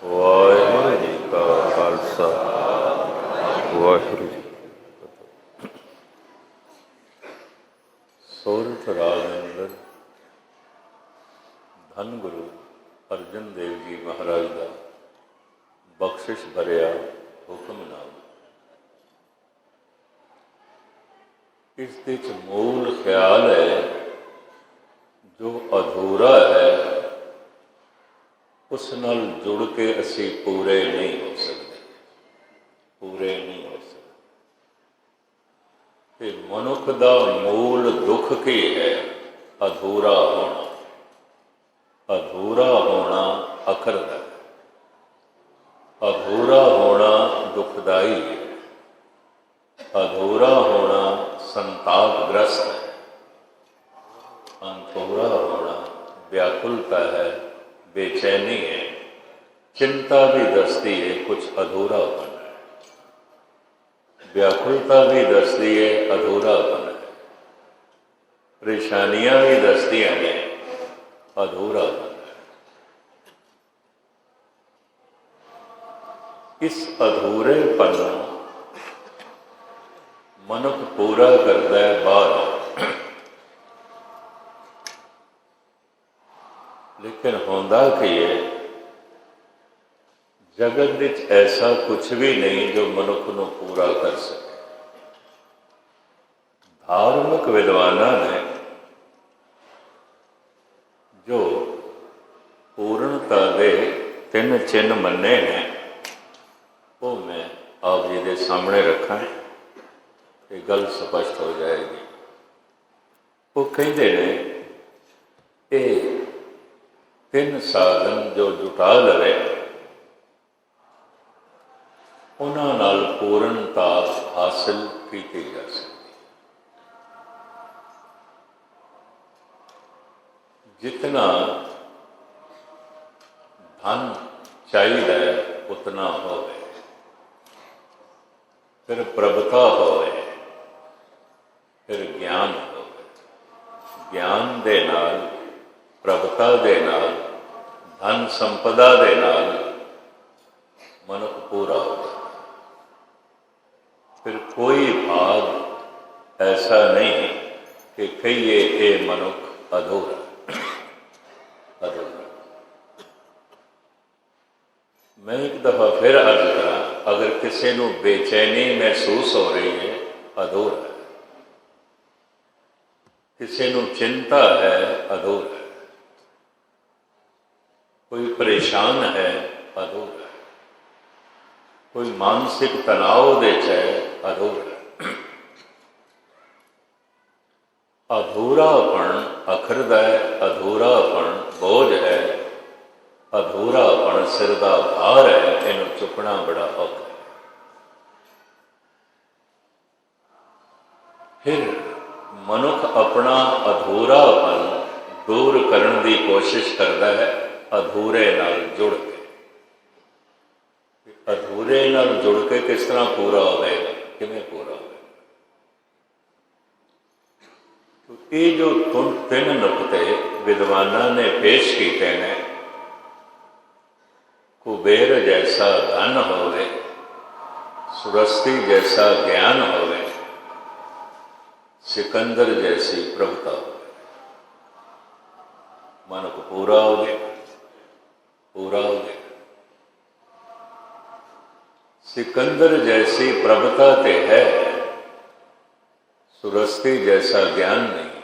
ਵਾਹਿਗੁਰੂ ਜੀ ਕਾ ਖਾਲਸਾ ਵਾਹਿਗੁਰੂ ਜੀ ਕੀ ਫਤਿਹ। ਸੋਰਠ ਰਾਗ ਅੰਦਰ ਧੰਨ ਗੁਰੂ ਅਰਜਨ ਦੇਵ ਜੀ ਮਹਾਰਾਜ ਦਾ ਬਖਸ਼ਿਸ਼ ਭਰਿਆ ਹੁਕਮਨਾਮਾ। ਇਸ ਦੇ ਵਿੱਚ ਮੂਲ ਖਿਆਲ ਹੈ, ਜੋ ਅਧੂਰਾ ਹੈ ਉਸ ਨਾਲ ਜੁੜ ਕੇ ਅਸੀਂ ਪੂਰੇ ਨਹੀਂ ਹੋ ਸਕਦੇ, ਪੂਰੇ ਨਹੀਂ ਹੋ ਸਕਦੇ। ਤੇ ਮਨੁੱਖ ਦਾ ਮੂਲ ਦੁੱਖ ਕੀ ਹੈ? ਅਧੂਰਾ ਹੋਣਾ। ਅਧੂਰਾ ਹੋਣਾ ਅਖਰਦਾ, ਅਧੂਰਾ ਹੋਣਾ ਦੁਖਦਾਈ ਹੈ, ਅਧੂਰਾ ਹੋਣਾ ਸੰਤਾਪਗ੍ਰਸਤ ਹੈ, ਅਧੂਰਾ ਹੋਣਾ व्याकुलता है, बेचैनी है, चिंता भी दसती है कुछ अधूरापन है, व्याकुलता भी दसती है अधूरापन है, परेशानियां भी दसदियां हैं अधूरापन है। इस अधूरेपन मनुख पूरा करता है बाहर, लेकिन होंदा कि है जगत विच ऐसा कुछ भी नहीं जो मनुख को पूरा कर सके। धार्मिक विद्वाना ने जो पूर्णता के 3 चिन्ह मन्ने ने, वो मैं आप जी के सामने रखा, ये गल स्पष्ट हो जाएगी। वो कहते हैं ये 3 साधन जो जुटा लवे उन्हां नाल पूर्णता हासिल की जा सकती। जितना धन चाहिए उतना होवे, फिर प्रभुता होवे, फिर ज्ञान होवे, ज्ञान दे नाल प्रभुता दे नाल धन संपदा दे नाल मनुख पूरा हो जाता। फिर कोई भाग ऐसा नहीं कि कहिए ये मनुख अधूरा अधूरा। मैं एक दफा फिर अर्ज करा, अगर किसी को बेचैनी महसूस हो रही है अधूरा है, किसी को चिंता है अधूरा है, कोई परेशान है अधूरा, कोई मानसिक तनाव दे चाहे अधूरा। अधूरापन अखरदा है, अधूरापन बोझ है, अधूरापन सिर का भार है, इन्हू चुकना बड़ा औखा है। फिर मनुख अपना अधूरापन दूर करने की कोशिश करता है अधूरे नाल जुड़ के। अधूरे नाल जुड़ के किस तरह पूरा होगा, किवें पूरा होगा? तो ये जो 3 नुकते विद्वाना ने पेश किए हैं, कुबेर जैसा धन होवे, सुरस्ती जैसा ज्ञान होवे, सिकंदर जैसी प्रभुता होवे, मन को पूरा हो गया, पूरा हो गया। सिकंदर जैसी प्रभुता ते है, सुरस्ती जैसा ज्ञान नहीं है।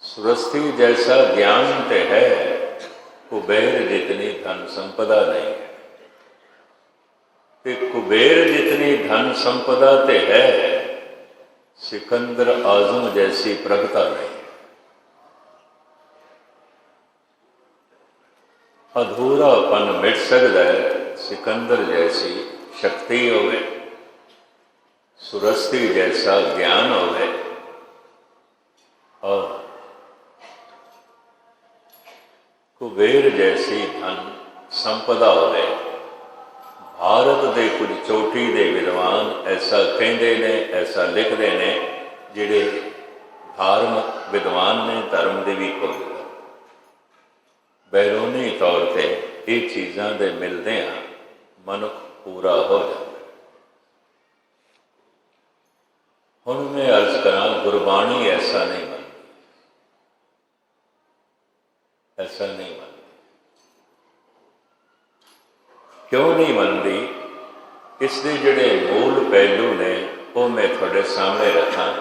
सुरस्ती जैसा ज्ञान ते है, कुबेर जितनी धन संपदा नहीं है। ते कुबेर जितनी धन संपदा ते है, सिकंदर आजम जैसी प्रभुता नहीं है। अधूरापन मिट सकता है सिकंदर जैसी शक्ति होवे, सुरस्ती जैसा ज्ञान होवे, और कुबेर जैसी धन संपदा होवे। भारत के कुछ चोटी के विद्वान ऐसा कहते ने, ऐसा लिखते हैं, जिहड़े धार्मिक विद्वान ने, धर्म के भी कोई बैरूनी तौर पर ये चीज़ां दे मिलदियां मनुख पूरा हो जाता। हुण मैं अर्ज करां, गुरबाणी ऐसा नहीं मनती, ऐसा नहीं मनती। क्यों नहीं मनती? इसके जिहड़े मूल पहलू ने वो मैं तुहाडे सामने रखां।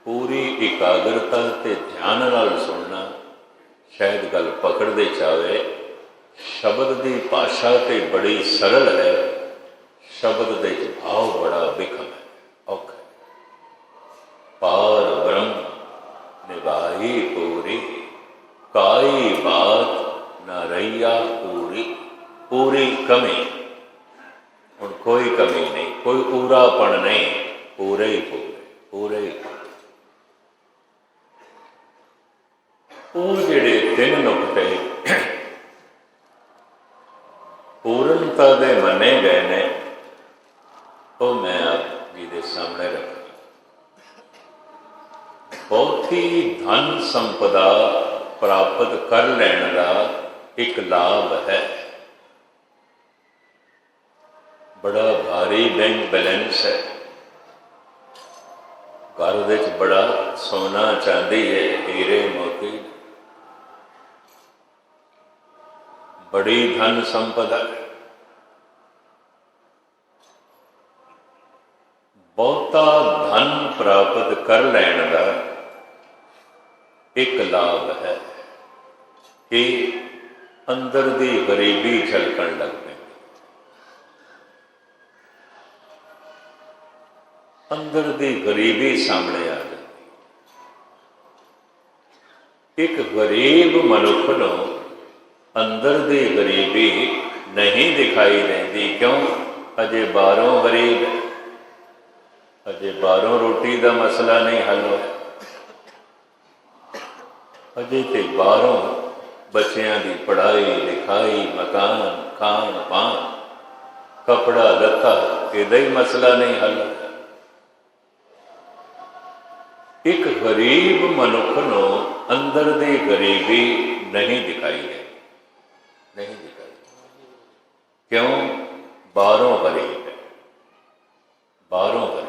पूरी एकाग्रता ते ध्यान नाल सुनना, शायद गल पकड़ते चाहे। शब्द की भाषा तो बड़ी सरल है, शब्द के भाव बड़ा विखम है, औखा है। पार ब्रह्म निभाई पूरी, काई बात न रैया पूरी। पूरी कमी, हुण कोई कमी नहीं, कोई पूरापन नहीं, पूरे ही पूरे, पूरे ही पूरे। वो जिहड़े तीन नुकते पूर्णता दे मने गए ने, तो मैं आप जी दे सामने रखा। बहुत ही धन संपदा प्राप्त कर लेने का एक लाभ है। बड़ा भारी बैंक बैलेंस है, घर विच बड़ा सोना चांदी है, हीरे मोती, बड़ी धन संपदा है। बहुता धन प्राप्त कर लैण का एक लाभ है कि अंदर दी गरीबी झलकण लग पैंदी, अंदर दी गरीबी सामने आ जाती। एक गरीब मनुख नूं अंदर दी गरीबी नहीं दिखाई देती। क्यों? अजे बाहरों गरीब है, अजे बाहरों रोटी का मसला नहीं हल हो, अजे तो बाहरों बच्चों की पढ़ाई लिखाई, मकान, खान पान, कपड़ा लत्ता, इहदा ही मसला नहीं हल हो। एक गरीब मनुख नूं अंदर दी गरीबी नहीं दिखाई है, नहीं दिखाई। क्यों? बाहरों गरीब है, बाहरों गरीब।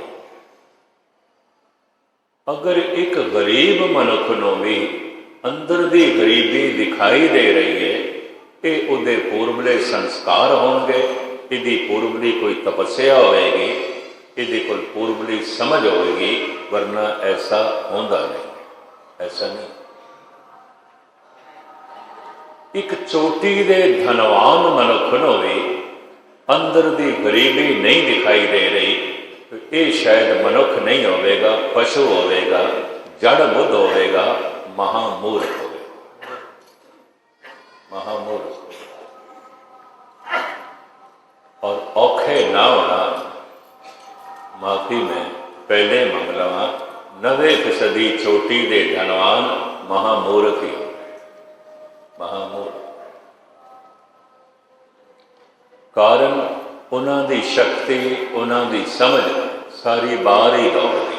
अगर एक गरीब मनुख नूं भी अंदर दी गरीबी दिखाई दे रही है, ये उहदे पूर्वले संस्कार होंगे, इहदी पूर्वली कोई तपस्या होएगी, इहदी कोई पूर्वली समझ होएगी, वरना ऐसा होंदा नहीं, ऐसा नहीं। एक चोटी दे धनवान मनुख नूं भी अंदर दी गरीबी नहीं दिखाई दे रही, तो ये शायद मनुख नहीं होवेगा, पशु होवेगा, जड़ बुद्ध होवेगा, महामूर्ख होवेगा, महामूर्ख। और औखे ना होना, माफी में पहले मंगलवा 90% चोटी दे धनवान महामूर्ख ही, महामूर्ख। कारण उन्हां दी शक्ति, उन्हां दी समझ सारी बाहर ही दौड़ती,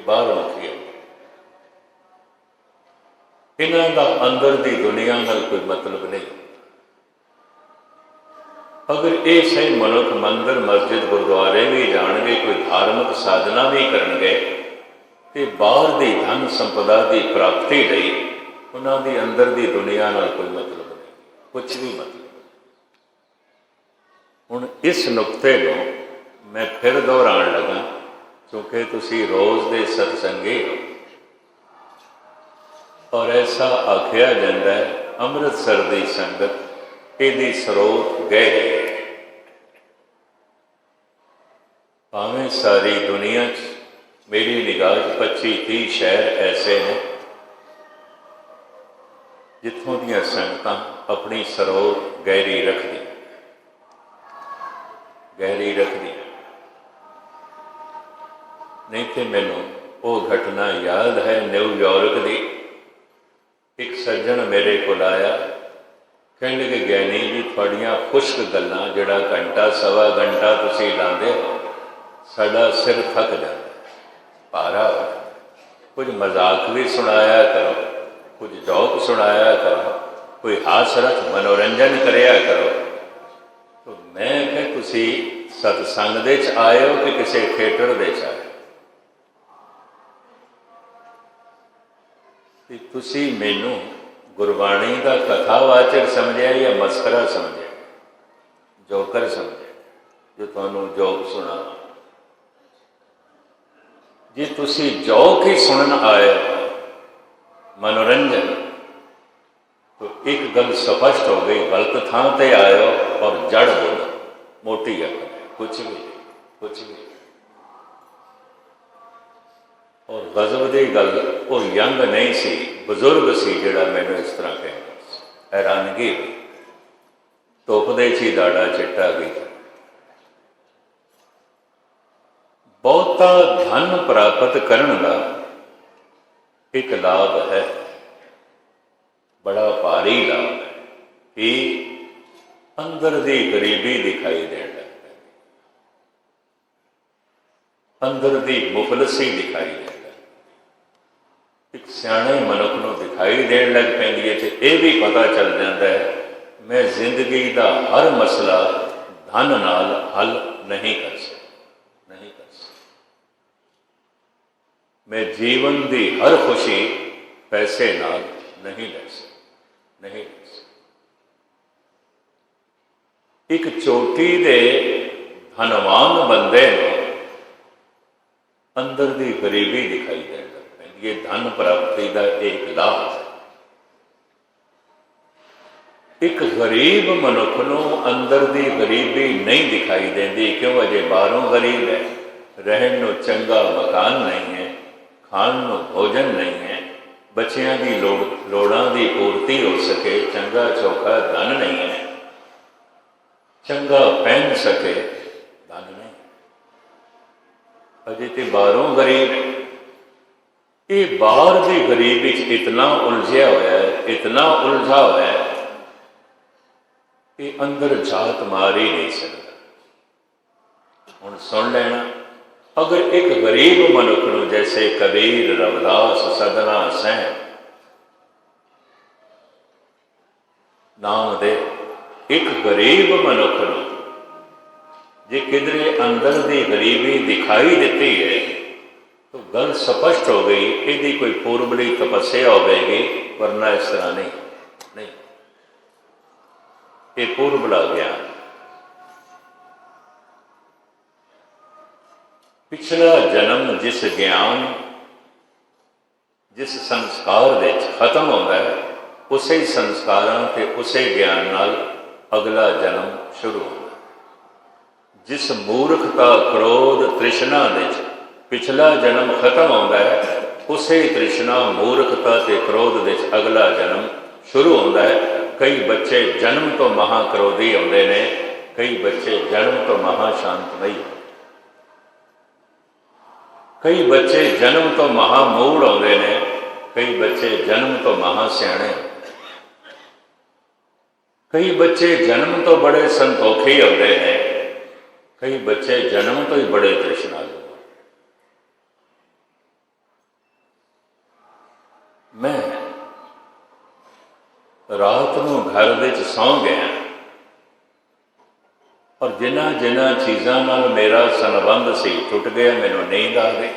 बाहर मुखी है। इन्हां दा अंदर दी दुनिया नाल कोई मतलब नहीं। अगर ये सही मनुख मंदिर मस्जिद गुरुद्वारे भी जाणगे, कोई धार्मिक साधना भी करनगे, तो बाहर दी धन संपदा की प्राप्ति लई उन्हां दी अंदर दी दुनिया नाल कोई मतलब नहीं, कुछ भी मतलब। हुण इस नुकते को मैं फिर दोहराण लगा, क्योंकि तुसी रोज़ दे सत्संगी हो। और ऐसा आख्या जाता है, अमृतसर की संगत इहदी स्रोत गहरी है। भावें सारी दुनिया मेरी निगाह 25-30 शहर ऐसे हैं जिथों दियां संगतां अपनी स्रोत गहरी रखदी, गहरी रखदी। नहीं तो मैनू वो घटना याद है न्यूयॉर्क की। एक सज्जन मेरे को आया, कहने लगे ज्ञानी जी थोड़ियां खुश्क गल्लां जिहड़ा घंटा सवा घंटा तुसीं लांदे हो, साडा सिर थक जाता, भारा हो जाता। कुछ मजाक भी सुनाया करो, कुछ जोक सुनाया करो, कोई हास रस मनोरंजन करिया करो। तो मैं कि तुसी सतसंग दे च आए हो कि किसी थिएटर दे च आए कि तुसी मैनू गुरबाणी का कथावाचक समझिया या मस्करा समझिया, जोकर समझिया जो तुहानू जोक सुना। जे तुसी जोक ही सुनन आए मनोरंजन, तो एक गल स्पष्ट हो गई, गलत थां ते आए हो और जड़ बोलो मोटी अकल, कुछ भी। और गजब की गल वो यंग नहीं सी, बजुर्ग सी जिहड़ा मैनू इस तरह कहता। हैरानगी हुई, धुप दे ची दाड़ा चिट्टा भी। बहुता धन प्राप्त करने का एक लाभ है, बड़ा भारी लाभ है कि अंदर की गरीबी दिखाई देने लग पैंदी, अंदर की मुफलसी दिखाई देने लग, एक सियाणे मनुख को दिखाई देने लग पैंदी है। तो यह भी पता चल जाता है मैं जिंदगी का हर मसला धन नाल हल नहीं कर सकता, मैं जीवन की हर खुशी पैसे नाल नहीं ले सकता। एक चोटी दे धनवान बंदे ने अंदर की गरीबी दिखाई देने लग पैंदी। ये धन प्राप्ति का एक लाभ है। एक गरीब मनुख को अंदर की गरीबी नहीं दिखाई देती, क्यों अजे बाहरों गरीब है, रहन को चंगा मकान नहीं है, खाण को भोजन नहीं है, बच्चों की लोड़ां की पूर्ति हो सके, चंगा चौखा धन नहीं है, चंगा पहन सके धन नहीं, अजे तो बाहरों गरीब है। ये बाहर की गरीबी इतना उलझिया होया है, इतना उलझा होया है कि अंदर जात मार ही नहीं सकता। हुण सुन लेना, अगर एक गरीब मनुख को जैसे कबीर, रविदास, सदना, सैन नाम दे, एक गरीब मनुख को जे किधरे अंदर की गरीबी दिखाई देती है तो गल स्पष्ट हो गई, यदि कोई पूर्वली तपस्या होगी, वरना इस तरह नहीं। ये पूर्वला ज्ञान, पिछला जन्म जिस ज्ञान जिस संस्कार दे खत्म होता है, उसे ही संस्कारों के उसे ज्ञान नाल अगला जन्म शुरू होता है। जिस मूर्खता, क्रोध, तृष्णा दे पिछला जन्म खत्म होता है, उसे तृष्णा, मूर्खता ते क्रोध दे अगला जन्म शुरू होता है। कई बच्चे जन्म तो महाक्रोधी होंदे ने, कई बच्चे जन्म तो महाशांतमयी, कई बच्चे जन्म तो महामूढ़ होंदे ने, कई बच्चे जन्म तो महासियाणे, कई बच्चे जन्म तो बड़े संतोखी होंदे ने, कई बच्चे जन्म तो ही बड़े तृष्णालु। मैं रात को घर विच सौ गया और जिन्हां जिन्हां चीज़ों नाल मेरा संबंध सी टुट गया, मैनूं नींद आ गई।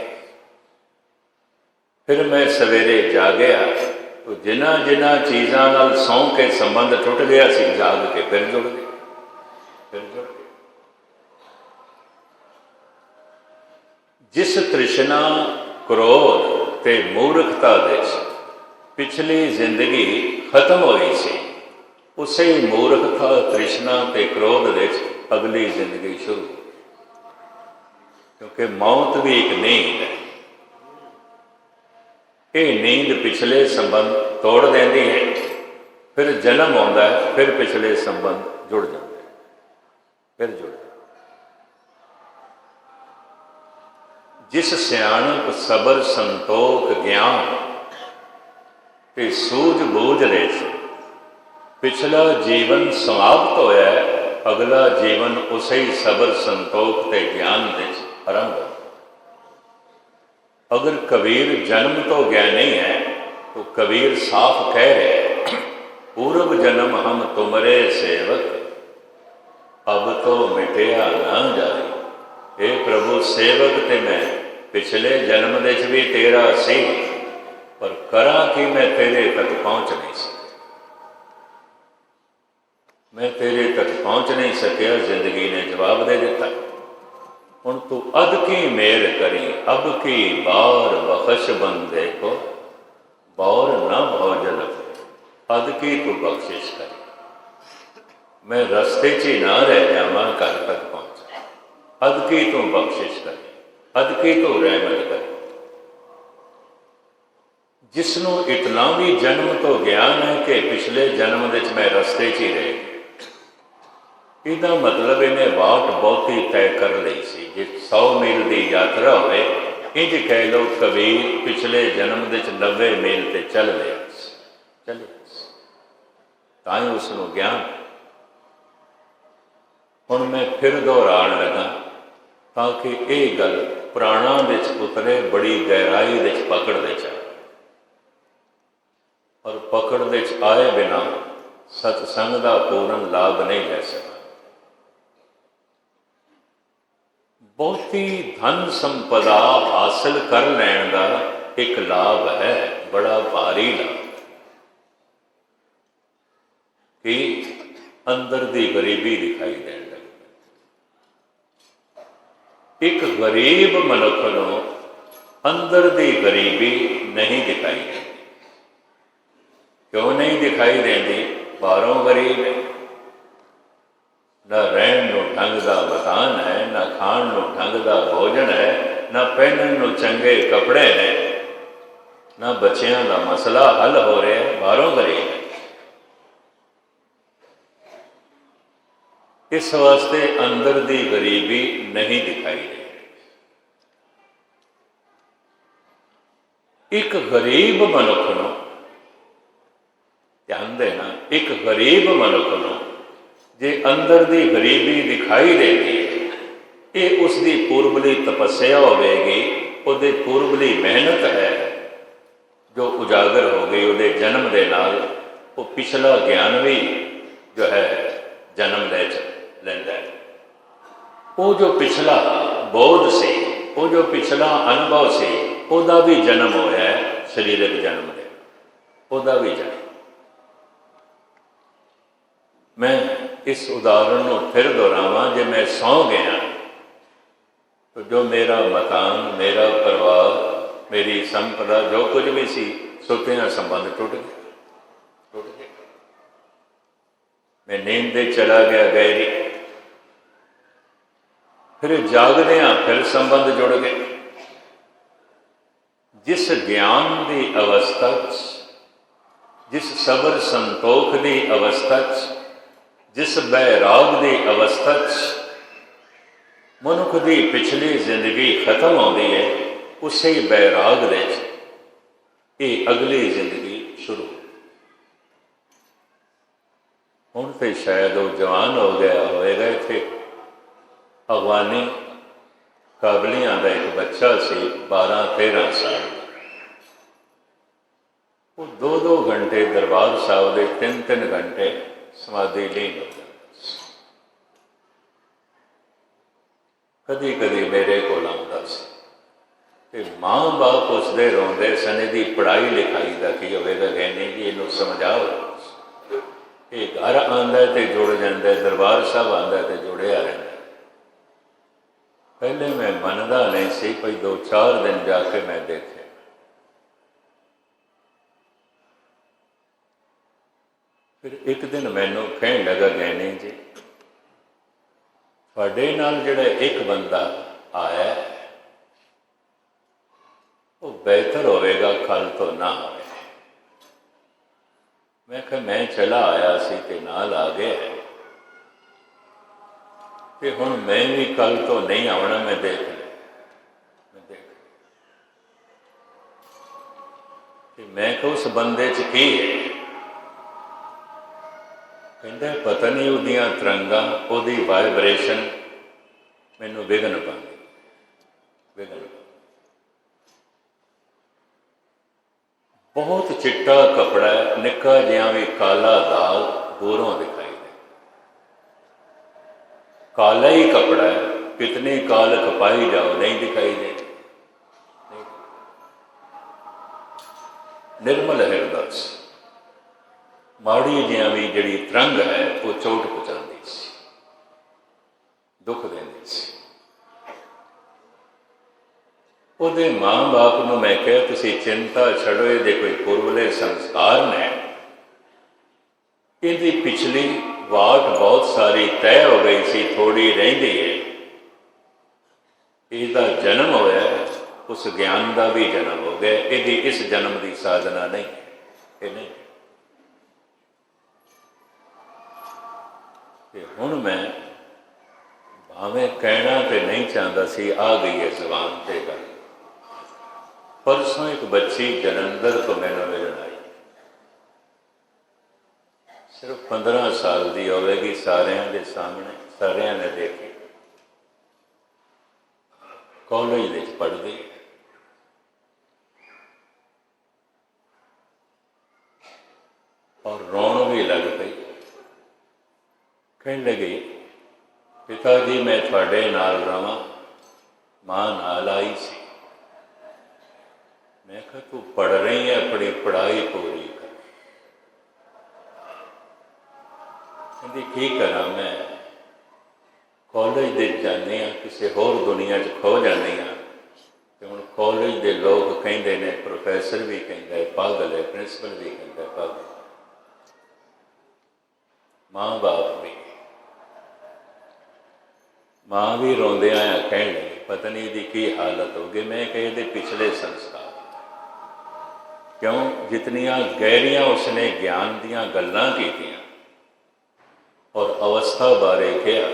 फिर मैं सवेरे जागया तो जिन्हां जिन्हां चीज़ों नाल सौ के संबंध टुट गया सी, जाग के फिर जुड़ गए। जिस तृष्णा, क्रोध ते मूर्खता दे पिछली जिंदगी खत्म हुई सी, उसे ही मूर्खता, तृष्णा ते क्रोध दे अगली जिंदगी शुरू, क्योंकि मौत भी एक नींद है। ये नींद पिछले संबंध तोड़ देती है, फिर जन्म आता है, फिर पिछले संबंध जुड़ जाते हैं, फिर जुड़ जाते। जिस सियाणप, सबर, संतोख, ज्ञान ते सूझ-बूझ ले पिछला जीवन समाप्त होया है, अगला जीवन उसे ही सबर, संतोख ते ज्ञान दे आरंभ। अगर कबीर जन्म तो ज्ञानी है तो कबीर साफ कह रहे पूर्व जन्म हम तुमरे सेवक, अब तो मिटिया ना जाए। हे प्रभु, सेवक ते मैं पिछले जन्म दे भी तेरा सी, पर करा कि मैं तेरे तक पहुँच नहीं सका। मैं तेरे तक पहुँच नहीं सकिया। जिंदगी ने जवाब दे दिता, हुण तू अद की मेहर करी, अब की बार बख्श बंदे को, बौर न भोजन अद की तू बख्शिश करी। मैं रस्ते च ही ना रह जावा, घर तक पहुँचा। अद की तू बख्शिश करी, अद की तू रहमत करी। जिसनों इतना भी जन्म तो ज्ञान है कि पिछले जन्म विच मैं रस्ते च ही रह गया, ਇਹਦਾ मतलब इन्हें वाट बहुती तय कर ली सी। जे 100 मील की यात्रा होवे, इंज कह लो कबीर पिछले जन्म के 90 मील से चल लिया, चले ताई उसनों ज्ञान। हुण मैं फिर दोहराण लगा ताकि ये गल प्राणा विच उतरे, बड़ी गहराई विच पकड़ दे जाए, और पकड़ दे आए बिना सत्संग का पूर्ण लाभ नहीं ले सकता। बहुती धन संपदा हासिल कर लैण का एक लाभ है, बड़ा भारी लाभ, कि अंदर की गरीबी दिखाई देने लगी। एक गरीब मनुख को अंदर की गरीबी नहीं दिखाई देती। क्यों नहीं दिखाई देती? बाहरों गरीब है, ना रहन नूं ढंग का मकान है, ना खाण नूं ढंग का भोजन है, ना पहनण नूं चंगे कपड़े ने, ना बच्चों का मसला हल हो रहा है। बाहरों गरीब है। इस वास्ते अंदर की गरीबी नहीं दिखाई देती। एक गरीब मनुख नूं ध्यान देना, एक गरीब मनुख नूं जे अंदर की गरीबी दिखाई देती है, ये उसकी पूर्वली तपस्या होगी, उसकी पूर्वली मेहनत है जो उजागर हो गई उसके जन्म के नाल। वो पिछला ज्ञान भी जो है जन्म ले लेंदा है। वो जो पिछला बोध से, वो जो पिछला अनुभव से, उसका भी जन्म होया है, शरीरक जन्म है, उसका भी जन्म। मैं इस उदाहरण को फिर दोहरावां, जे मैं सौ गया तो जो मेरा मकान, मेरा परिवार, मेरी संपदा, जो कुछ भी सी, सुतिया संबंध टूट गया। मैं नींद दे चला गया गहरी, फिर जागदिया फिर संबंध जुड़ गए। जिस ज्ञान की अवस्था, जिस सबर संतोख की अवस्था, जिस बैराग की अवस्था मनुख की पिछली जिंदगी खत्म होती है, उसे बैराग दे ये अगली जिंदगी शुरू। हुण तो शायद वो जवान हो गया होएगा। इत्थे अफगानी काबलियां का एक बच्चा सी 12-13 साल, वो 2-2 घंटे दरबार साहब के 3-3 घंटे समाधि लीन हो जाती। कदी कदी मेरे को आउंदा सी, माँ बाप उसदे रोंदे सन, इहदी पढ़ाई लिखाई का की होवेगा, कहने कि इहनूं समझाओ। ये घर आंदा है तो जुड़ जाता है, दरबार साहब आंदा है तो जुड़िया रहता है। पहले मैं मनदा नहीं सी, कोई 2-4 दिन जाके मैं देखे। फिर एक दिन मैनू कहन लगा, गहने जी तुहाडे नाल जिहड़ा एक बंदा आया वो बेहतर होएगा कल तो ना होए। मैं कहा मैं चला आया सी ते नाल आ गया है, ते हुण मैं भी कल तो नहीं आना, मैं देख लिया। मैं कहा उस बंदे च की है? कहता पता नहीं उहदियां तरंगां, उहदी वाइब्रेशन मैनू विघन पाती, विघन। बहुत चिट्टा कपड़ा है, निक्का जिहा भी काला दाग दूरों दिखाई दे। काला ही कपड़ा है, कितनी कालक पाई जाओ नहीं दिखाई दे। निर्मल हृदय माड़ी जिहा भी जिहड़ी तरंग है वो चोट पहुँचाती सी, दुख देंदी सी। ਉਹਦੇ ਮਾਂ ਬਾਪ ਨੂੰ मैं ਕਿਹਾ ਤੁਸੀਂ चिंता ਛੱਡੋ, ਇਹਦੇ कोई पुरबले संस्कार ने, ਇਹਦੀ पिछली वाट बहुत सारी तय हो गई सी, थोड़ी रहिंदी है। ਇਹਦਾ जन्म होया, उस ज्ञान का भी जन्म हो गया, ਇਹਦੀ इस जन्म की साधना नहीं, ये नहीं। हुण मैं भावें कहना तो नहीं चाहता सी, आ गई है जबान ते गल। परसों एक बच्ची जलंधर तो मैंने मिलन आई, सिर्फ 15 साल की होगी, सारिਆਂ के सामने सारिਆਂ ने देखी, कॉलेज में पढ़ती, और रोन भी लग पई। कहने लगी पिता जी मैं थोड़े नाल रवां, मां नाल आई सी। मैं कहा तू पढ़ रही है, अपनी पढ़ाई पूरी कर। कहती की करा, मैं कॉलेज दे जाने किसी होर दुनिया च खो जाने, तो हुण कॉलेज के लोग कहते हैं, प्रोफैसर भी कहता है पागल है, प्रिंसीपल भी कहता है पागल, माँ बाप भी, माँ भी रोंदे आया कह लगी पता नहीं इसकी की हालत होगी। मैं कहे दे पिछले संस्कार क्यों, जितनियां गहरियां उसने ज्ञान दियां गल्लां कीतियां और अवस्था बारे कहा,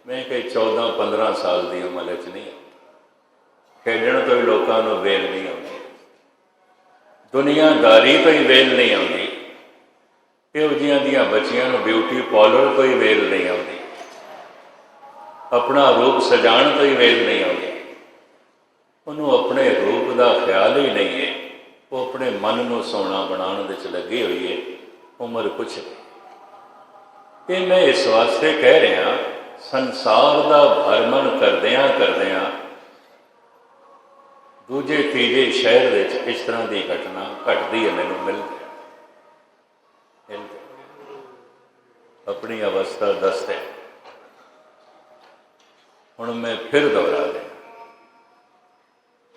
मैं कहे 14-15 साल की उम्र च नहीं, खेडण तो ही लोगों को वेल नहीं आती, दुनियादारी तो ही वेल नहीं आती, इहो जिहियां दियां बच्चियां नूं ब्यूटी पार्लर तो ही वेल नहीं आती, अपना रूप सजाण तो ही वेल नहीं आती, उन्होंने अपने रूप का ख्याल ही नहीं है, वो अपने मन को सोना बनाने च लगी हुई है, उम्र कुछ नहीं। ये मैं इस वास्ते कह रहा, संसार का भरमण करदियां करदियां दूजे तीजे शहर में इस तरह की घटना घटती है, मैनूं मिलती अपनी अवस्था दसते। हुण मैं फिर दोहरा दें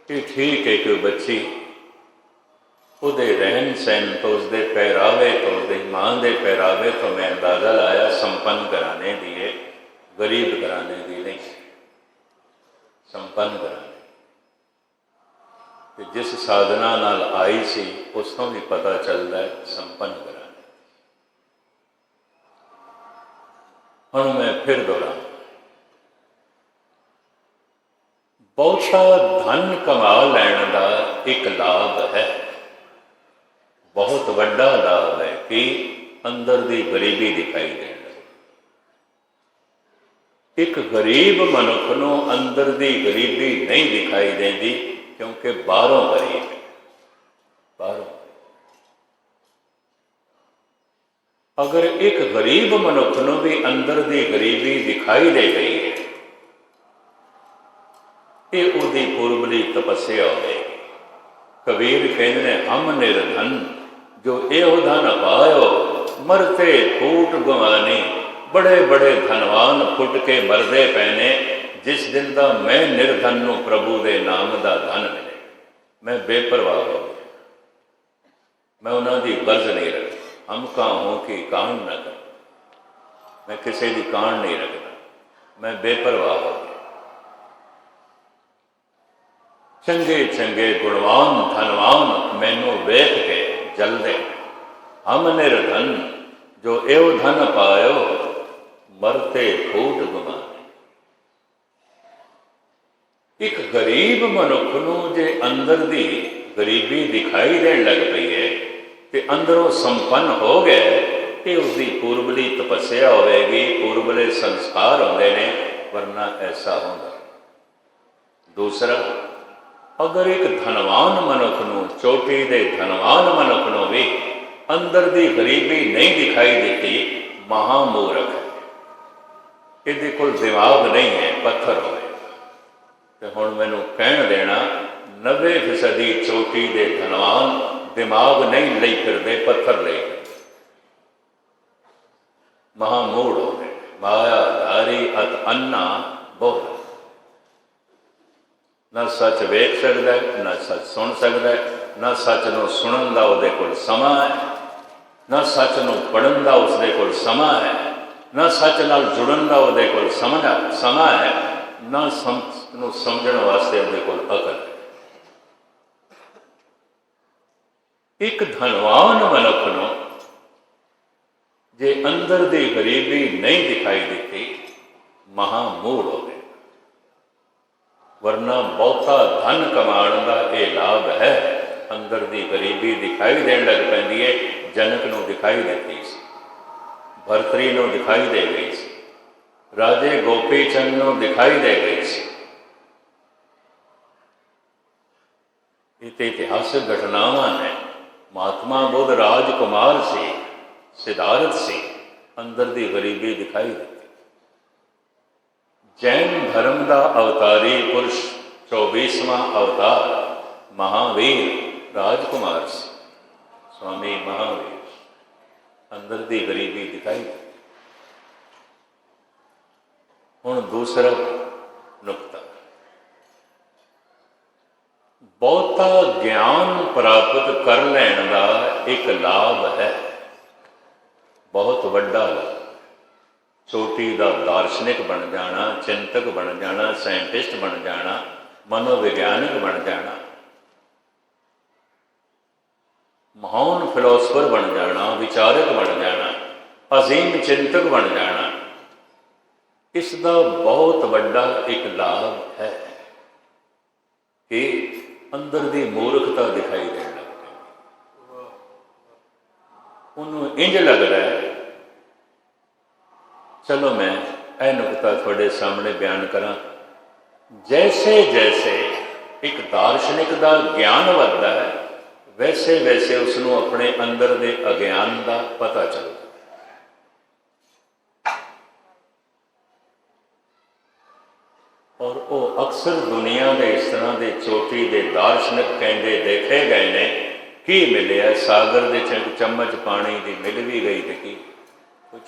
कि ठीक है कि बच्ची ਉਹਦੇ रहन सहन तो उसके पहरावे तो उसकी माँ के पहरावे तो मैं अंदाज़ा लाया संपन्न घराने की है, गरीब घराने की नहीं, संपन्न घराने। तो जिस साधना नाल आई सी उस तो भी पता चलता है संपन्न घराने। हुण मैं फिर दोहरा, बहुता धन कमा लैण का एक लाभ है, बहुत वड्डा लाभ है कि अंदर की गरीबी दिखाई देना। एक गरीब मनुख को अंदर की गरीबी नहीं दिखाई देती, क्योंकि बाहरों गरीब है, बाहरों। अगर एक गरीब मनुख को भी अंदर की गरीबी दिखाई दे गई है, ये उसकी पूर्वली तपस्या होगी। कबीर कहते हैं हम निर्धन जो एहो धन पायो, मरते फूट गवानी, बड़े बड़े धनवान फुट के मरदे पैने, जिस दिन का मैं निर्धन नूं प्रभु के नाम का धन मिले। मैं बेपरवाह हो गया, मैं उन्होंने गर्ज नहीं रखता, हम काहों की कान न कर, मैं किसी की कान नहीं रखता, मैं बेपरवाह हो गया। चंगे चंगे गुणवान धनवान मैनू वेख के जलदे, हम निर्धन जो एव धन पायो, मरते फूट गुमाने। एक गरीब मनुख नूं जे अंदर दी गरीबी दिखाई देन लग पई है ते अंदरों संपन्न हो गए, ये उसकी पूर्वली तपस्या होगी, पूर्वले संस्कार होंदे ने, वरना ऐसा होगा। दूसरा, अगर एक धनवान मनुख नूं, चोटी दे धनवान मनुख नूं भी अंदर दी गरीबी नहीं दिखाई देती, महामूर्ख है, इहदे कोल दिमाग नहीं है, पत्थर होए। तो हुण मैनूं कहण देना 90% चोटी दे धनवान दिमाग नहीं लई फिरदे, पत्थर लई फिरदे, महामूढ़ हो गए। मायाधारी अत अन्ना बोल, ना सच वेख सकता है, ना सच सुन सकता है, ना सच नूं सुनन दा उहदे कोल समा है, ना सच नूं पढ़न दा उसदे कोल समा है, ना सच नाल जुड़न दा उहदे कोल समा है, ना समझण वास्ते उहदे कोल अकल है। एक धनवान मनुख नूं जे अंदर दी गरीबी नहीं दिखाई देती, महामूढ़ हो गए। वरना बहुता धन कमाण का यह लाभ है, अंदर दी गरीबी दिखाई देन लग पैंदी है। जनक नूं दिखाई देती सी, भरतरी नूं दिखाई दे गई सी, राजे गोपी चंद नूं दिखाई दे गई सी। इतिहासिक घटनावां ने। महात्मा बुद्ध राजकुमार से, सिद्धार्थ से अंदर दी गरीबी दिखाई देती। जैन धर्म का अवतारी पुरुष 24वां अवतार महावीर राजकुमार से, स्वामी महावीर, अंदर दी गरीबी दिखाई देती। हुण दूसरा नुकता, बहुता ज्ञान प्राप्त कर लैण का एक लाभ है, बहुत वड्डा लाभ। चोटी का दार्शनिक बन जाना, चिंतक बन जाना, साइंटिस्ट बन जाना, मनोविज्ञानिक बन जाना, महान फिलोसफर बन जाना, विचारक बन जाना, अजीम चिंतक बन जाना, इसका बहुत वड्डा एक लाभ है कि अंदर की मूर्खता दिखाई देने लग पई। उन्होंने इंज लग रहा है, चलो मैं यह नुकता थोड़े सामने बयान करा। जैसे जैसे एक दार्शनिक का ज्ञान बढ़ता है, वैसे वैसे उसनों अपने अंदर के अज्ञान का पता चलता। और वो अक्सर दुनिया के इस तरह के चोटी के दार्शनिक कहते देखे गए ने, की मिले सागर के चम्मच पानी की मिल भी गई तो की कुछ।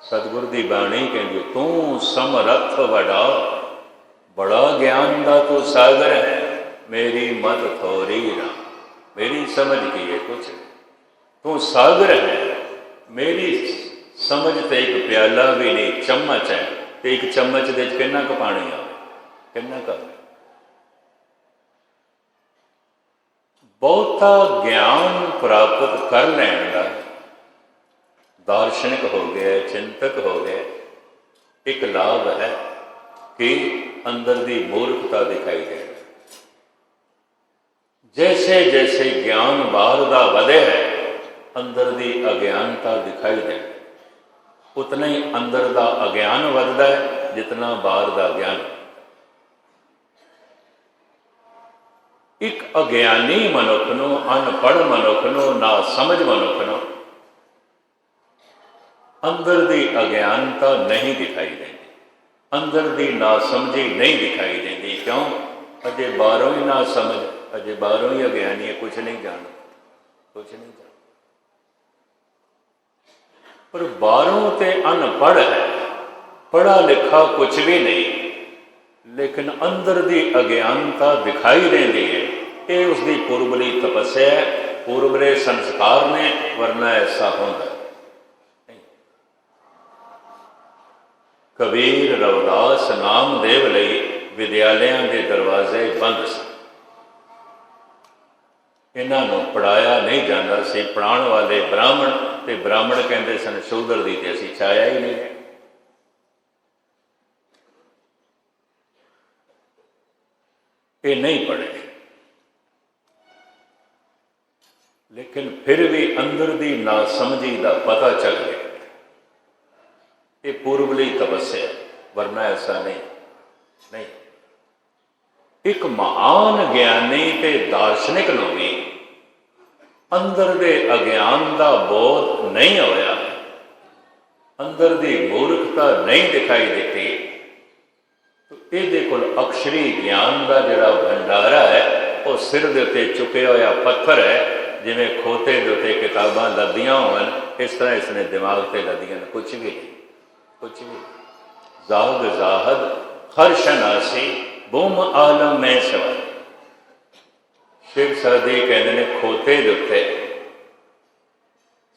सतगुर की बाणी कहती, तू समरथ वड़ा, बड़ा ज्ञान का तू सागर है, मेरी मत थोड़ी ना, मेरी समझ की है कुछ। तू सागर है, मेरी समझ तो एक प्याला भी नहीं, चम्मच है, तो एक चम्मच दे कितना क पानी आवे, कितना क। बहुता ज्ञान प्राप्त कर लैण का, दार्शनिक हो गया, चिंतक हो गया, एक लाभ है कि अंदर की मूर्खता दिखाई दे। जैसे जैसे ज्ञान बाहर का वधे है, अंदर की अज्ञानता दिखाई दे, उतना ही अंदर का अज्ञान वधदा है जितना बाहर का ज्ञान। एक अज्ञानी मनुख नूं, अनपढ़ मनुख नूं, ना समझ मनुख नूं अंदर की अज्ञानता नहीं दिखाई देती, अंदर की नासमझी नहीं दिखाई देती। क्यों? अजे बाहरों ही ना समझ, अजे बाहरों ही अज्ञानी है, कुछ नहीं जानता, कुछ नहीं जानता। पर बाहरों ते अनपढ़ है, पढ़ा लिखा कुछ भी नहीं, लेकिन अंदर की अज्ञानता दिखाई देती है। ये उसकी पूर्वली तपस्या है, पूर्वले संस्कार ने, वरना ऐसा होता। कबीर रविदास नामदेव लई विद्यालयों के दरवाजे बंद सन, इन्हों पढ़ाया नहीं जाता सी। पढ़ाने वाले ब्राह्मण, ते ब्राह्मण कहते सन शूदर दी, ते असीं छाया ही नहीं है। ये नहीं पढ़े, लेकिन फिर भी अंदर की नासमझी का पता चल गया। ये पूर्वली तपस्या, वरना ऐसा नहीं। एक महान ज्ञानी ते दार्शनिक नूं भी अंदर दे अज्ञान का बोध नहीं होया, अंदर दी मूर्खता नहीं दिखाई देती, तो ये कोल अक्षरी ज्ञान का जिहड़ा भंडारा है वो सिर दे उत्ते चुकिया होया पत्थर है, जिवें खोते दे उत्ते किताबां लदियां होवन, इस तरह इसने दिमाग से लदियां, कुछ भी नहीं, कुछ भी। जाहद जाहद हर्षनासी बुम आलम में सवार। शिव सादी कहते हैं खोते दे उत्ते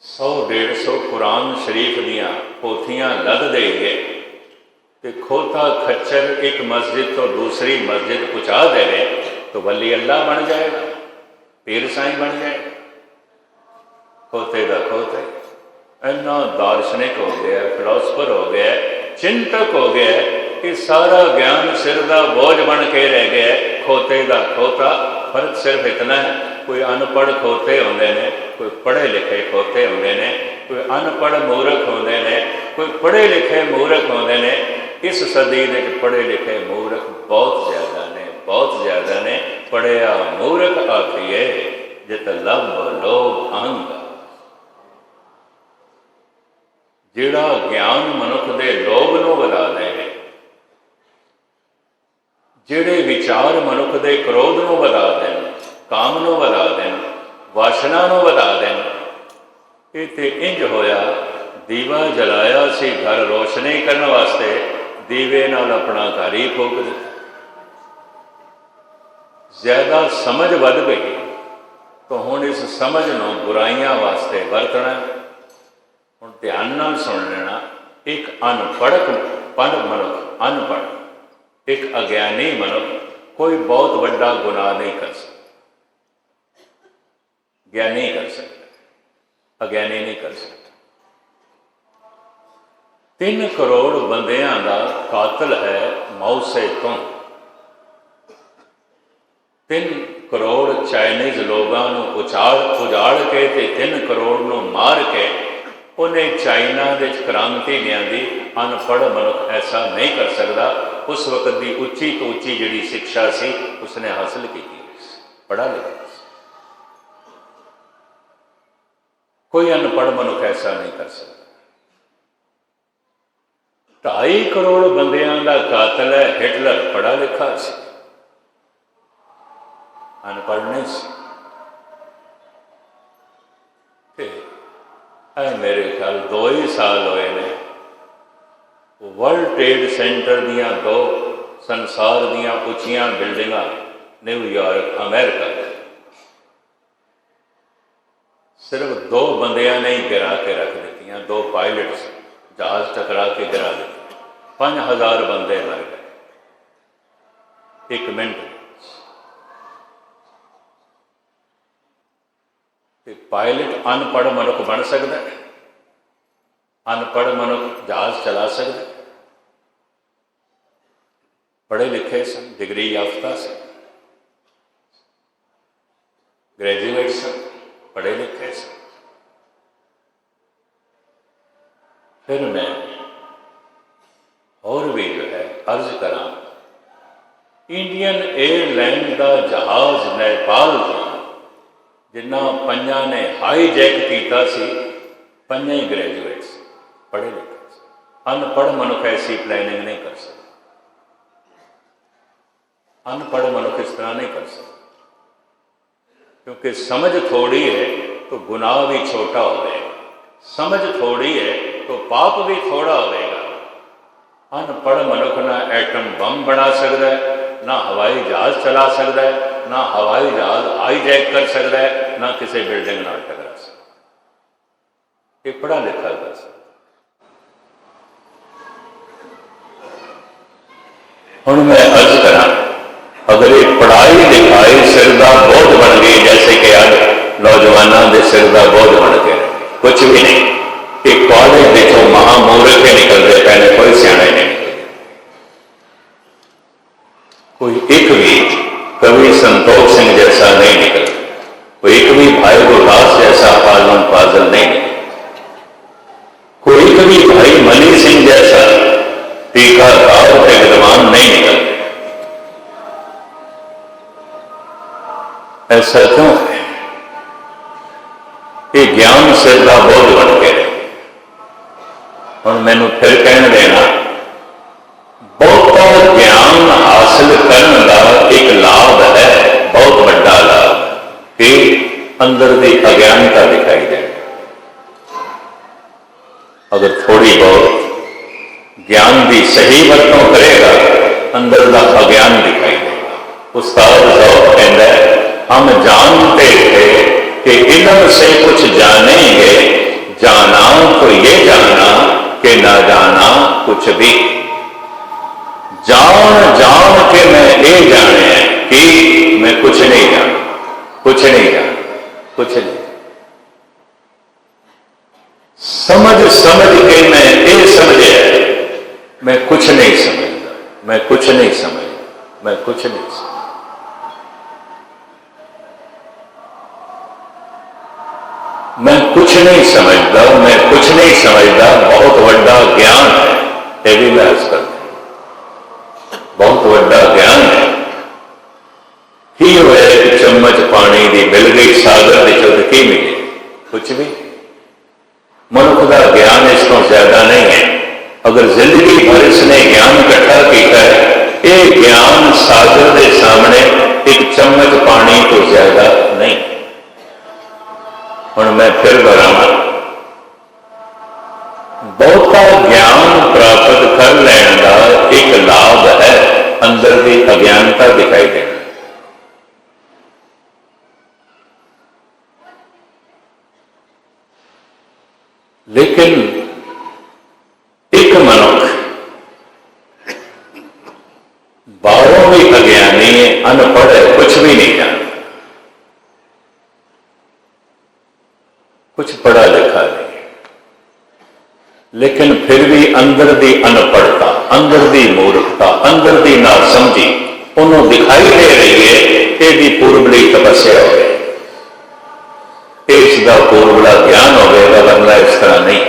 100-150 कुरान शरीफ दियां पोथियां लद देंगे, तो खोता खच्चर एक मस्जिद तो दूसरी मस्जिद पहुँचा देवे तो वली अल्लाह बन जाएगा, पीर साईं बन जाएगा। खोते का खोते इन्ना दार्शनिक हो गया, फिलोसफर हो गया, चिंतक हो गया कि सारा ज्ञान सिर का बोझ बन के रह गया। खोते का खोता, फर्क सिर्फ इतना है, कोई अनपढ़ खोते होंगे ने, कोई पढ़े लिखे खोते होंगे ने, कोई अनपढ़ मूर्ख होंगे ने, कोई पढ़े लिखे मूर्ख होंगे ने। इस सदी में पढ़े लिखे मूर्ख बहुत ज्यादा ने, बहुत ज्यादा ने। पढ़िया मूर्ख आखिए जित लब लोभ अंग, जिहड़ा ज्ञान मनुख दे लोभ नूं वधा देवे, जिहड़े विचार मनुख दे क्रोध नूं वधा देन, काम नूं वधा देन, वासना नूं वधा देन। ये ते इंज होया, दीवा जलाया सी घर रोशनी करने वास्ते, दीवे नाल अपना घर ही फूक दिता। ज्यादा समझ वध गई तो हुण इस समझ नूं बुराइयां वास्ते वरतना। हुण ध्यान नाल सुन लेना, एक अनपढ़ मनुख, अनपढ़ एक अज्ञानी मनुख कोई बहुत बड़ा गुनाह नहीं कर सकता, ज्ञानी कर सकता, अज्ञानी नहीं कर सकता। 3 करोड़ बंदियां का कातिल है मौसे तो। 3 करोड़ चाइनीज लोगों को उजाड़ के 3 करोड़ नूं मार के उन्हें चाइना दे क्रांति लियांदी। अनपढ़ मनुख ऐसा नहीं कर सकता। उस वक्त की उच्ची तो उच्ची जिहड़ी शिक्षा सी उसने हासिल की, पढ़ा लिखा। कोई अनपढ़ मनुख ऐसा नहीं कर सकता। 2.5 करोड़ बंदियां का कातिल है हिटलर, पढ़ा लिखा सी, अनपढ़ नहीं सी। मेरे ख्याल 2 ही साल होए ने, वर्ल्ड ट्रेड सेंटर दियां 2 संसार दियां उच्चियां बिल्डिंग न्यूयॉर्क अमेरिका सिर्फ 2 बंदियां ने ही गिरा के रख दी। 2 पायलट्स जहाज टकरा के गिरा दिते, 5000 बंदे मर गए 1 मिनट। पायलट अनपढ़ मनुख बन सकता है? अनपढ़ मनुख जहाज चला सकता है? पढ़े लिखे सन, डिग्री याफ्ता सन, ग्रेजुएट सन, पढ़े लिखे सन। फिर मैं और भी जो है अर्ज करा, इंडियन एयरलाइन का जहाज नेपाल तो जिन्ना 5 ने हाईजैक किया सी, 5 ही ग्रेजुएट्स पढ़े लिखे। अनपढ़ मनुख ऐसी प्लानिंग नहीं कर सकता। अनपढ़ मनुख इस तरह नहीं कर सकता, क्योंकि समझ थोड़ी है तो गुनाह भी छोटा हो जाएगा, समझ थोड़ी है तो पाप भी थोड़ा होगा। अनपढ़ मनुख ना एटम बम बना सकता है, ना हवाई जहाज चला सकता है, ना हवाई जहाज हाईजैक कर सकता है, ना किसी बिल्डिंग नाल टकरा सकता। ये पढ़ा लिखा कर सकता। हुण मैं अर्ज करा, अगर ये पढ़ाई लिखाई सिर का बोझ बन गई, जैसे कि आज नौजवानों के सिर का बोझ बन गया, कुछ भी नहीं। एक कॉलेज देखो महामूर्ख के निकलते पहले, कोई सियाने नहीं निकलते। कोई एक भी कवि संतोष सिंह जैसा नहीं निकल, कोई एक भी भाई गुरदास जैसा पालन फाजल नहीं निकल, कोई एक भी भाई मनी सिंह जैसा टीकाकार के विद्वान नहीं निकल। ऐसा क्यों है? ये ज्ञान सिर का बोझ बन के रहे। हुण मैनू फिर कहण देना, बहुता ज्ञान हासिल करने का एक लाभ है, बहुत बड़ा लाभ, कि अंदर की अज्ञानता दिखाई दे। अगर थोड़ी बहुत ज्ञान की सही वरतों करेगा, अंदर का अज्ञान दिखाई देगा। उस्ताद ज़ौक़ कहता है, हम जानते थे कि इल्म से कुछ जानेंगे, जाना तो ये जाना कि ना जाना कुछ भी। जान जान के मैं ये जाने कि मैं कुछ नहीं जाना, कुछ नहीं जाना, कुछ नहीं। समझ समझ के मैं ये समझे मैं कुछ नहीं समझता, मैं कुछ नहीं समझता, मैं कुछ नहीं समझता। मैं कुछ नहीं समझता, मैं कुछ नहीं समझता, बहुत बड़ा ज्ञान है। ये भी मैं अर्ज करता हूं, बहुत बड़ा ज्ञान है। की होया कि चम्मच पानी की मिल गई, सागर की चुटकी मिली, कुछ भी। मनुख का ज्ञान इस तो ज्यादा नहीं है। अगर जिंदगी भर इसने ज्ञान इकट्ठा किया है, ये ज्ञान सागर के सामने एक चम्मच पानी तो ज्यादा नहीं। हुण मैं फिर दोहरावां, बहुता ज्ञान प्राप्त कर लैण का एक लाभ है, अंदर की अज्ञानता दिखाई देना। लेकिन एक मनुख बाहरों भी अज्ञानी है, अनपढ़ है, कुछ भी नहीं जानता, कुछ पढ़ा लिखा नहीं, लेकिन फिर भी अंदर की अनपढ़ता, अंदर की मूर्खता, अंदर की नासमझी उन्होंने दिखाई दे रही है। यदि पूर्वली तपस्या हो, इसका पूर्वला ज्ञान होगा, वरना इस तरह नहीं।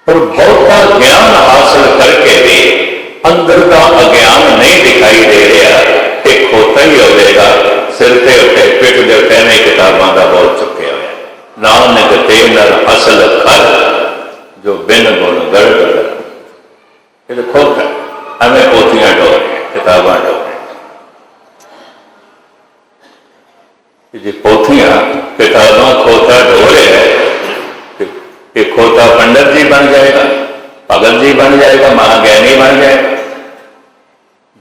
और बहुता ज्ञान हासिल करके भी अंदर का अज्ञान नहीं दिखाई दे रहा, एक खोता ही होगा। सिर के उत्ते पिठ के उत्ते ने किताबों का बोझ चुके हुए, नानक ते नर असल खर जो बिन गुण गर्द कर। ये तो खोता, हमें पोथियां ढोए, किताबां ढोए। जी पोथियां किताबां खोता ढो रहे हैं, कि खोता पंडित जी बन जाएगा, भगत जी बन जाएगा, महाज्ञानी बन जाएगा।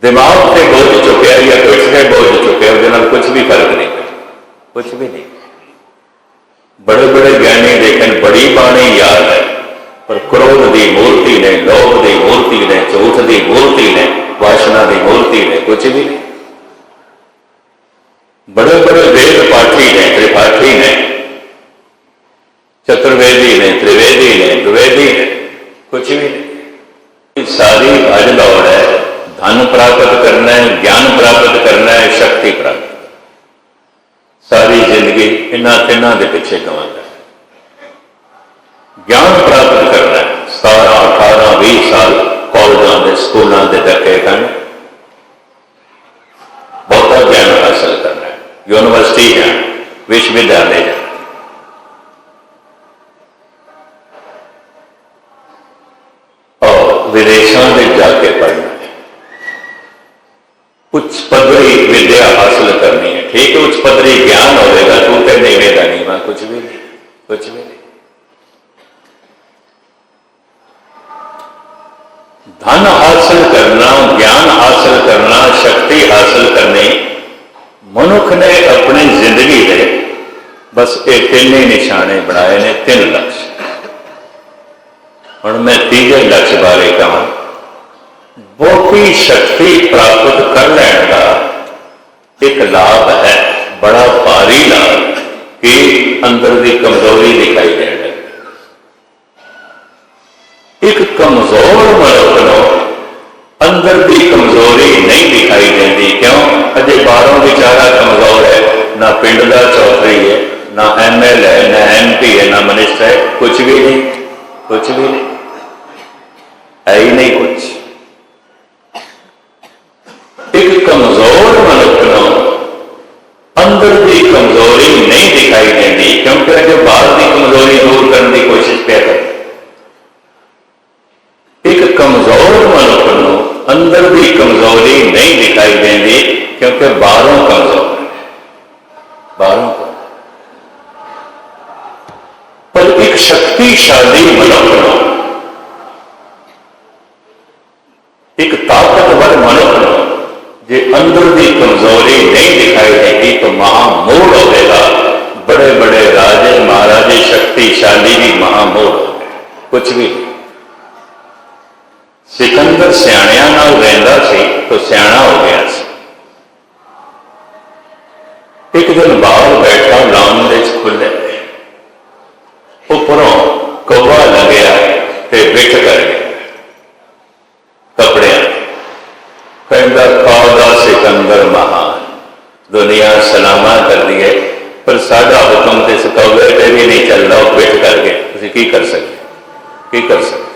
दिमाग से बोझ चुके या पिठ से बोझ चुके, उसके कुछ भी फर्क नहीं पड़ता, कुछ भी नहीं। बड़े बड़े ज्ञानी लेकिन बड़ी बाणी याद है, पर क्रोध की मूर्ति ने, लोभ की मूर्ति ने, झूठ की मूर्ति ने, वासना की मूर्ति ने, कुछ भी नहीं। बड़े बड़े वेद पाठी ने, त्रिपाठी ने, चतुर्वेदी ने, त्रिवेदी ने, द्विवेदी ने, कुछ भी नहीं। सारी भज दौड़ है, धन प्राप्त करना है, ज्ञान प्राप्त करना है, शक्ति प्राप्त, सारी जिंदगी इन्हां तिन्हां दे पिछे गवांदा है। ज्ञान प्राप्त करना है, 17, 18, 20 साल कॉलेजों के स्कूलों के धक्के खाने, बहुता ज्ञान हासिल करना है, यूनिवर्सिटी जाना, विश्वविद्यालय जाना, और विदेशों में जाके पढ़ना है, उच्च पदरी विद्या हासिल करनी है। ठीक है, उच्च पदरी ज्ञान होगा, तू तो नहीं वेदा नहीं, मैं कुछ भी नहीं, कुछ भी नहीं। धन हासिल करना, ज्ञान हासिल करना, शक्ति हासिल करनी, मनुख ने अपनी जिंदगी में बस ये तीन ही निशाने बनाए ने, 3 लक्ष्य। और मैं तीजे लक्ष्य बारे कहा, बहुती शक्ति प्राप्त कर लेने का एक लाभ है, बड़ा भारी लाभ, कि अंदर की कमजोरी दिखाई दे रही। एक कमजोर मनुख को अंदर की कमजोरी नहीं दिखाई देती। क्यों? अजे बाहरों बेचारा कमजोर है, ना पिंड का चौधरी है, ना ML है, ना MP है, ना मिनिस्टर है, कुछ भी नहीं, कुछ भी नहीं है, ही नहीं कुछ। एक कमजोर मनुख को कमजोरी नहीं दिखाई देती, क्योंकि जो बाहर की कमजोरी दूर करने की कोशिश पे कर, एक कमजोर मनुष्य को अंदर की कमजोरी नहीं दिखाई देती, क्योंकि बाहरों कमजोर बाहरों को। पर एक शक्तिशाली मनुष्य, एक ताकतवर मनुष्य जे अंदर की कमजोरी नहीं दिखाई देती तो महामूढ़ होगा। बड़े बड़े राजे महाराजे शक्तिशाली भी महामूढ़, कुछ भी। सिकंदर सियाणियां नाल रहंदा सी तो सियाणा हो गया सी। एक दिन बाहर बैठा लाउंज खुले, उपरों कौवा लग्या ते बिठ कर गया कपड़े। कहता कौदा सिकंदर महान, दुनिया सलामा कर दी है, पर साडा हुक्म तो इस कौवे पे भी नहीं चलता, वो बिठ कर गए। तुसीं की कर सकते, की कर सकते?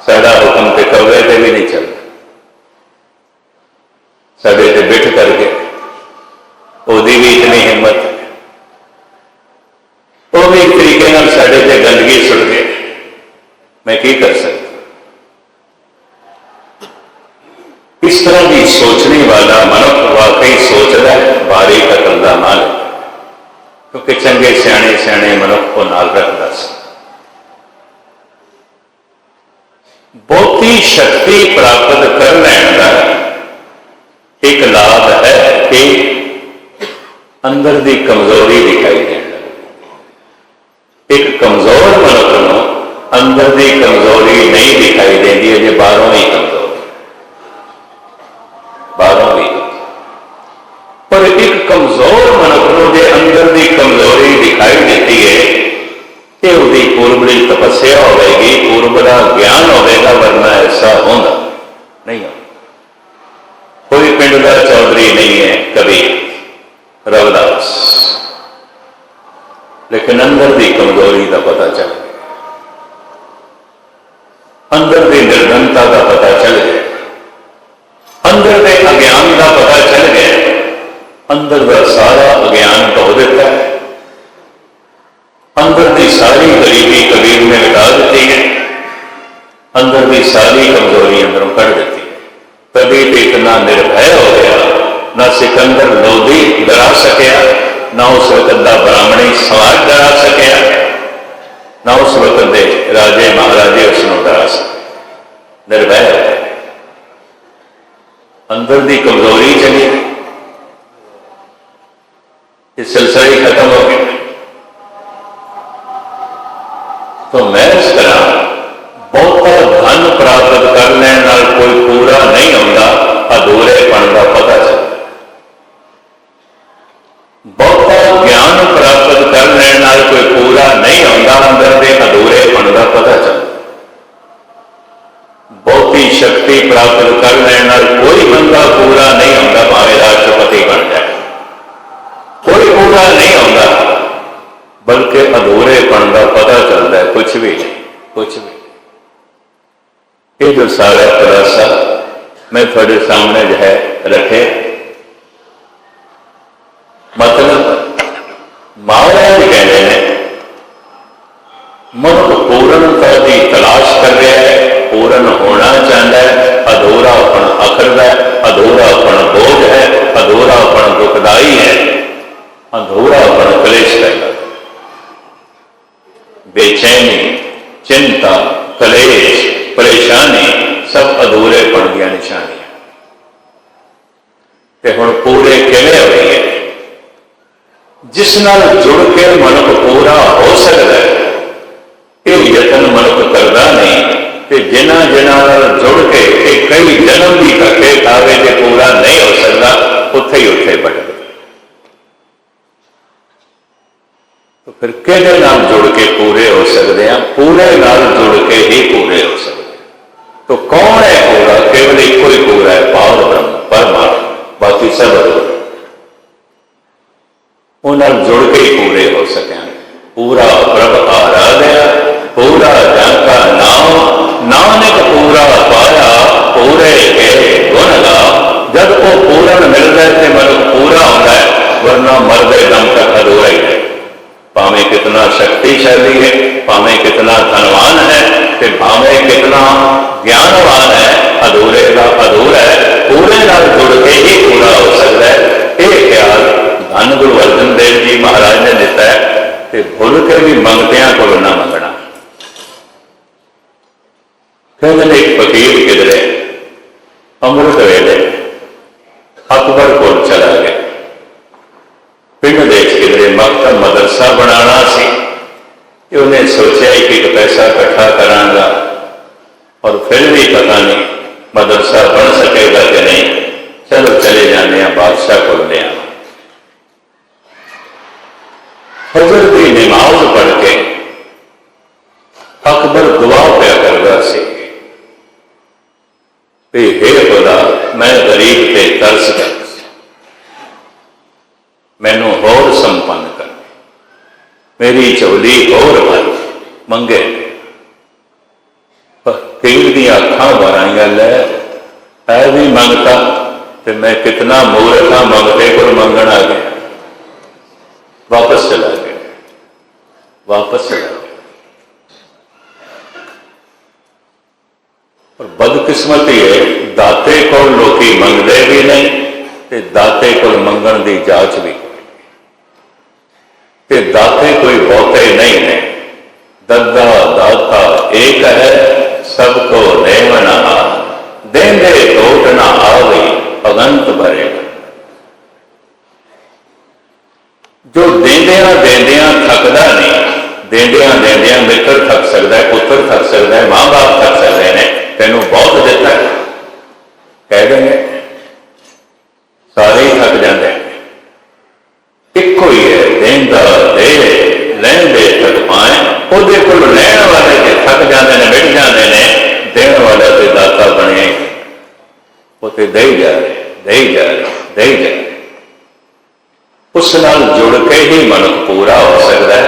साडा हुक्म तो कौवे पे भी नहीं चलता, साडे ते बिठ कर गए। ओदी भी इतनी हिम्मत है, वो भी एक तरीके नाल साडे ते गंदगी सुट गए। मैं की कर सकता? इस तरह की सोचने वाला मनुष्य वाकई सोचता है भारी अकल का मालिक, क्योंकि चंगे सियाणे सियाणे मनुष्य को नाल रखता सी। बहुती शक्ति प्राप्त कर लैण का एक लाभ है कि अंदर की कमजोरी दिखाई देने लगे। एक कमजोर मनुष्य को अंदर की कमजोरी नहीं दिखाई देती है, जो बाहरों ही कमजोर, बाहरों भी। पर एक कमजोर मनुष्य के अंदर की कमजोरी दिखाई देती है कि उसकी पूर्वली तपस्या होगी, पूर्वला ज्ञान होगा, वरना ऐसा होगा नहीं हो। कोई पिंड का चौधरी नहीं है कबीर रविदास, लेकिन अंदर की कमजोरी का पता चल गया, अंदर की निर्धनता का पता चल गया, अंदर के अज्ञान का पता चल गया। अंदर का सारा अज्ञान धो देता है, अंदर की सारी गरीबी कबीर ने मिटा देती है, अंदर की सारी कमजोरी अंदरों कट देती है। तभी तो इतना निर्भय हो गया, ना सिकंदर लोधी डरा सकया, ना उस वक्त का ब्राह्मणी समाज डरा सकया, ना उस वक्त के राजे महाराजे उसको डरा सके। निर्भय हो गया, अंदर की कमजोरी चली, ये सिलसिला ही खत्म हो गया। तो मैं इस तरह बहुत धन प्राप्त करने नाल कोई पूरा नहीं होता, अधूरेपन का पता चलता। बहुत ज्ञान प्राप्त करने नाल कोई पूरा नहीं होता, अंदर के अधूरेपन का पता चलता। बहुती शक्ति प्राप्त करने नाल कोई बंदा पूरा नहीं होता, भावे राष्ट्रपति बन जाए, कोई पूरा नहीं होता, बल्कि अधूरेपन का पता चलता है। कुछ भी नहीं, कुछ भी। ये जो सारा खुलासा मैं थोड़े सामने जो है रखे, मतलब महाराज कहते हैं मनुष्य पूर्णता की तलाश कर रहा है, पूर्ण होना चाहता है, अधूरापन अखरदा है, अधूरापन बोझ है, अधूरापन दुखदाई है, अधूरापन क्लेश रहेगा। बेचैनी, चिंता, कलेश, परेशानी सब अधूरेपन की निशानी है। हुण पूरे किवें होइए? जिस नाल जुड़ के मनुष्य पूरा हो सकता है, ये यतन मनुष्य करता नहीं, तो जिन्हां जिन्हां नाल जुड़ के कई जन्म भी धक्के खावे ते पूरा नहीं हो सकता, उत्थे ही उत्थे भटक। तो फिर किहदे नाल जुड़ के पूरे हो सकते हैं? पूरे नाल जुड़ के ही पूरे हो सकते हैं। तो कौन है पूरा? केवल एक ही पूरा है, पार ब्रह्म परमात्मा, बाकी सब अधूरे। उन्हें जुड़ के ही पूरे हो सके। पूरा प्रभ आराध्या, पूरा जाका नाम, नानक पूरा पाया, पूरे के गुण गा। जब वो पूर्ण मिलता है तो मन पूरा होता है, वरना करना मरदे दम तक अधूरा ही है। भावें कितना शक्तिशाली है, भावें कितना धनवान है, ते भावें कितना ज्ञानवान है, अधूरे का अधूरा है, पूरे नाल जुड़ के ही पूरा हो सकता है। ये ख्याल धन गुरु अर्जन देव जी महाराज ने दिता है कि भुल के भी मंगतियां को ना मंगना। कहते एक फकीर किधरे अमृत वेले अकबर को चला गया, पिंड देख किधरे मकतब मदरसा बनाना सी, उन्हें सोचा कि एक पैसा इकट्ठा करांगा और फिर भी पता नहीं मदरसा बन सकेगा कि नहीं, चलो चले जाने बादशाह को ले आना। फजर की नमाज पढ़ के अकबर दुआ पिया करता सी, हे खुदा मैं गरीब पे तरस कर, मैनू होर संपन्न कर, मेरी झोली होर भर मंगे। फकीर दी अखां भराइया लै है भी मंगता, तो मैं कितना मूर्ख हाँ, मंगते को मंगण आ गया। वापस चला गया, वापस चला गया। और बदकिस्मती है, दाते को लोकी मंगते भी नहीं, ते दाते को मंगण की जांच भी, ते दाते कोई बहुते नहीं ने। दद्दा दाता एक है, सबको देवना देंदे टोट ना आवे, अगंत भरेगा। जो देंदिया देंदिया थकदा नहीं, देंदिया देंदिया मित्र थक सकता है, पुत्र थक सकता है, मां बाप थक सकते हैं, तेनों बहुत दिता है कह देंगे, सारे ही थक जाते हैं। एक ही है देंदा दे लेंदे थक पाए, ਉਹਦੇ ਕੋਲ ਲੈਣ वाले के थक जाते हैं, मिट जाते हैं, देने वाला तो दाता बने, वो तो दे जा रहे, दे जा रहे, दे जा रहे। उस नाल जुड़ के ही मनुख पूरा हो सकता है।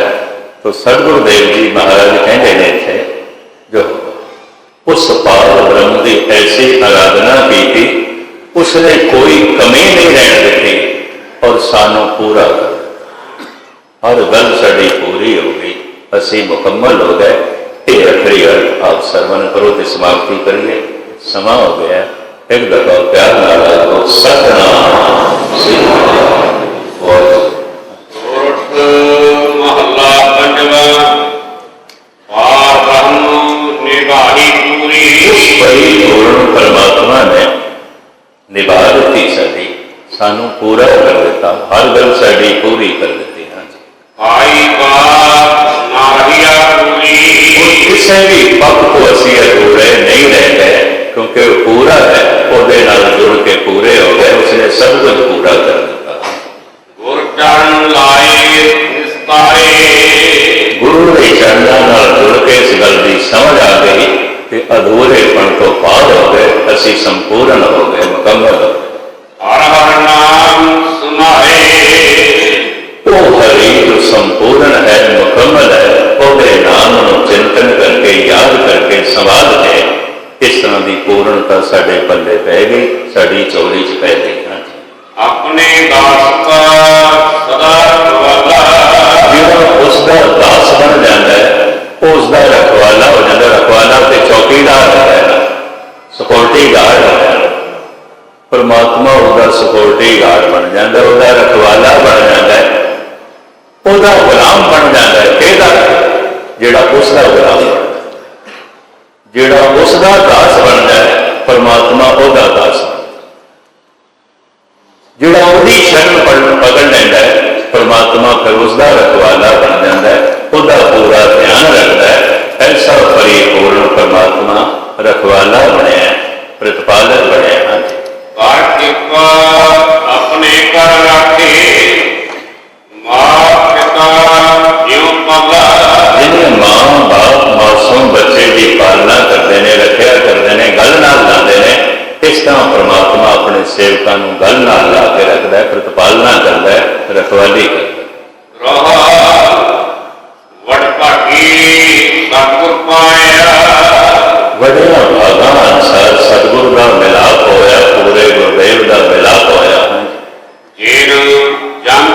तो सतगुरुदेव जी महाराज कहते हैं थे, जो उस पार ब्रह्म की ऐसी आराधना की थी, उसने कोई कमी नहीं रहने दी और सानू पूरा कर, हर गल साड़ी पूरी हो गई, असी मुकम्मल हो गए। ये अखरी अर्थ आप सरवण करो तो समाप्ति करिए, समा हो गया। एक दफा प्यार नाल सतनाम श्री महला पंजवा परमात्मा ने निभा दी साड़ी, सानू पूरा कर दिता, हर गल साड़ी पूरी कर दी। हाँ जी, आई बात नाहिया पूरी, किसी भी पक्ष को असी अधूरे नहीं रह गए, क्योंकि वो पूरा है, ਉਹਦੇ ਨਾਲ जुड़ के पूरे हो गए, उसने सब कुछ पूरा कर दिता। गुर चरण लाए निस्तारे, गुरु के चरणों नाल जुड़ के इस गल की समझ आ गई कि अधूरेपन तो पार हो गए, असी संपूर्ण हो गए, मुकम्मल हो गए। हर हर नाम सुनाए, वो हरि जो संपूर्ण है, मुकम्मल है, ਉਹਦੇ नाम ਨੂੰ चिंतन करके याद करके संभाल के इस तरह की पूर्णता साडे पल्ले पै गई, साडी चोली च पै गई। हाँ जी, अपने दास का सदा रखवाला, जो उसका दास बन जाता है, उसका रखवाला हो जाता है। रखवाला तो चौकीदार होता है, सिक्योरिटी गार्ड होता है। परमात्मा उसका सिक्योरिटी गार्ड बन जाता है, उसका रखवाला बन जाता है, उसका गुलाम बन जाता है। कहता जेड़ा उसका गुलाम बनता, जेड़ा उसका दास बन जाए, परमात्मा उसका दास बनता। जेड़ा उसकी शरण पकड़ लेंदा है, परमात्मा फिर उसका रखवाला बन जाता है, उसका पूरा ध्यान रखता है। ऐसा परिपूर्ण परमात्मा रखवाला बनया, प्रतिपालक बनया। हाँ जी, कर कृपा अपने कर रखे, माँ पिता ज्यों पला, जिन्हें मां बाप मासूम बच्चे की पालना करते हैं, रखिया करते हैं, गल नाल लाते हैं, इस तरह परमात्मा अपने सेवकों को गल नाल ला के रखता है, प्रतिपालना करता है, रखवाली करता रहा वड भागी सतगुर पाया, वड्या भागा अनुसार सतगुरु का मिलाप होया, पूरे गुरुदेव का मिलाप होया। जिन जन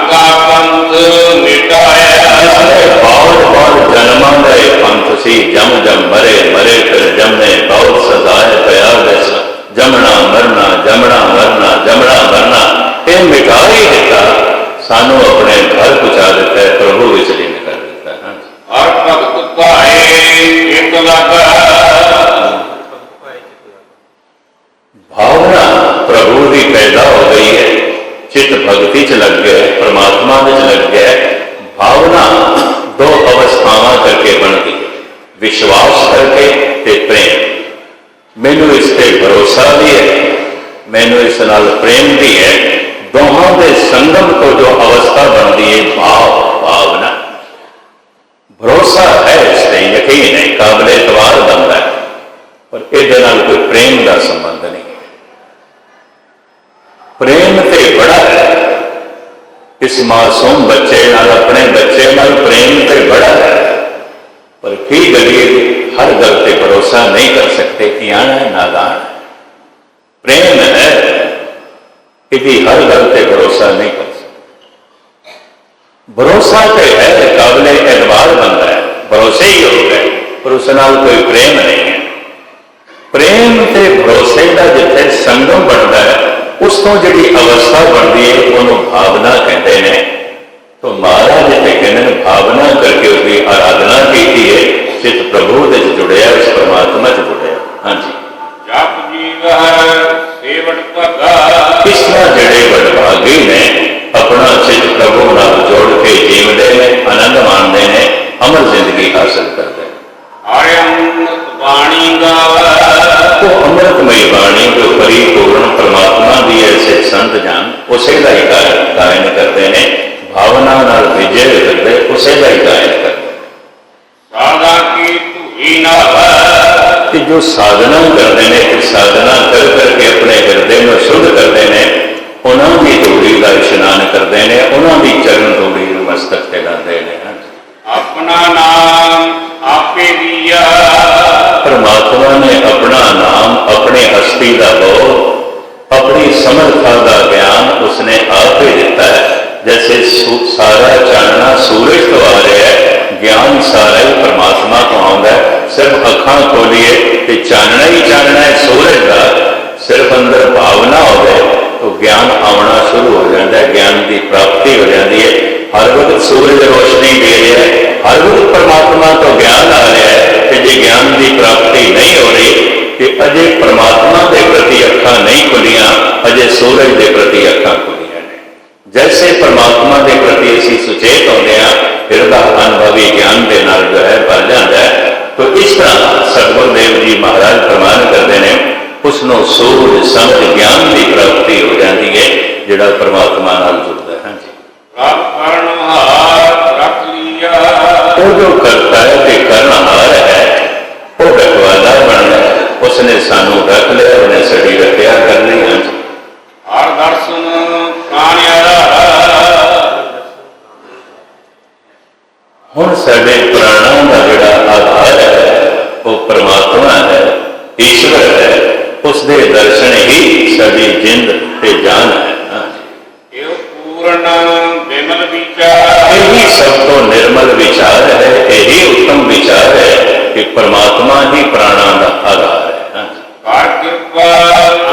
सानू अपने घर पहुँचा दिता है, प्रभु विच लीन कर दिता है। हर भगत भाए एक लगा, भावना प्रभु की पैदा हो गई है, चित भगती च लग गया, परमात्मा में लग गया। भावना दो अवस्थावां करके बनती है, विश्वास करके ते प्रेम। मैनू इस पे भरोसा भी है, मैनू इस नाल प्रेम भी है। दोहां के संगम तो जो अवस्था बनती है भावना। भरोसा है, इससे यकीन है, काबिल एतबार बनता है, पर इहदे नाल कोई प्रेम का संबंध नहीं है। प्रेम ते बड़ा है, इस मासूम बच्चे नाल, अपने बच्चे नाल प्रेम ते बड़ा है, पर की गरीब हर गल पे भरोसा नहीं कर सकते, ज्ञान है, नादान। प्रेम है, यदि हर गल पे भरोसा नहीं कर सकते। भरोसा तो है, काबिल एतबार बनता है, भरोसे ही हो गए, पर उस नाल कोई प्रेम नहीं है। प्रेम ते भरोसे का जिथे संगम बनता है, उस तो जी अवस्था बनती है, उन्होंने भावना कहते हैं। तो महाराज जिथे कहते भावना करके उसकी आराधना की है, चित प्रभु से जुड़िया, इस परमात्मा से जुड़िया। हाँ जी, जप जीव सेवट भगा, इस तरह जड़े वडभागी ने अपना चित प्रभु नाल जोड़ के जीवते हैं, आनंद मानते हैं, अमर जिंदगी हासिल करते हैं। अमृत वाणी गावा, तो अमृतमयी वाणी जो परिपूर्ण परमात्मा की ऐसे संत जान, उसे का ही गायन करते हैं। भावना नाल विजय करते, उसे का ही गायन करते। साधा की धूई ना, कि जो साधना करते हैं, कि साधना कर करके अपने हृदय में शुद्ध करते हैं, उन्होंने की धूड़ी का इशनान करते हैं, उन्होंने चरण धूड़ी मस्तक चलाते हैं। अपना नाम आपे दिया, परमात्मा ने अपना नाम, अपने हस्ती का बोध, अपनी समर्था का ज्ञान उसने आप ही दिता है। जैसे सारा चानना सूरज तो आ रहा है, ज्ञान सारा ही परमात्मा को आता है। सिर्फ अखां खोलिए तो चानना ही चानना है सूरज का, सिर्फ अंदर भावना हो जाए तो ज्ञान आना शुरू हो जाता है, ज्ञान की प्राप्ति हो जाती है। हर वक्त सूरज रोशनी दे रहा है, हर वक्त परमात्मा तो ज्ञान आ रहा है, कि जो ज्ञान की प्राप्ति नहीं हो रही, कि अजे परमात्मा के प्रति अखां नहीं खुलियां, अजे सूरज के प्रति अखां खुलियां ने। जैसे परमात्मा के प्रति असीं सुचेत होते हैं, हृदय अनुभवी ज्ञान के नाल जो है भर जाता है। तो इस तरह सतगुरुदेव जी महाराज प्रमाण करते हैं, उसनों सूझ समझ ज्ञान की प्राप्ति हो जाती है, जिहड़ा परमात्मा नाल जुड़ता है। हाँ जी, रख लिया, वो जो करता है कि करनहार है, वो रखवाला बन है, उसने सानू रख लिया, उन्हें सड़ी रखिया कर ली। हाँ जी, हर दर्शन प्राण आधार, हुण साडे प्राणों का जिहड़ा आधार है, वो परमात्मा है, ईश्वर है। उसके दर्शन ही साडी जिंद ते जान है। हाँ जी, एव पूर्ण विमल विचार, यही सब तो निर्मल विचार है, यही उत्तम विचार है कि परमात्मा ही प्राणों का आधार है। हाँ जी, कार कृपा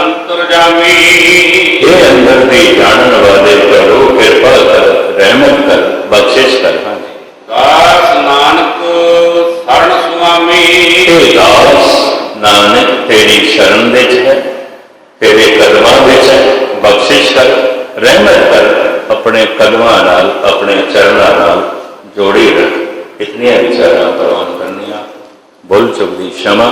अंतर्जामी, ये अंदर की जानन वाले प्रभु कृपा कर, रहमत कर, बख्शिश कर। हाँ जी, दास नानक शरण स्वामी, हे दास नानक तेरी शरण विच है, तेरे कदमां विच है, बख्शिश कर, रहमत कर, अपने कदमां नाल, अपने चरणां नाल जोड़ी रख। इतनी विचारां प्रवान करनिया, बोल चुक दी क्षमा।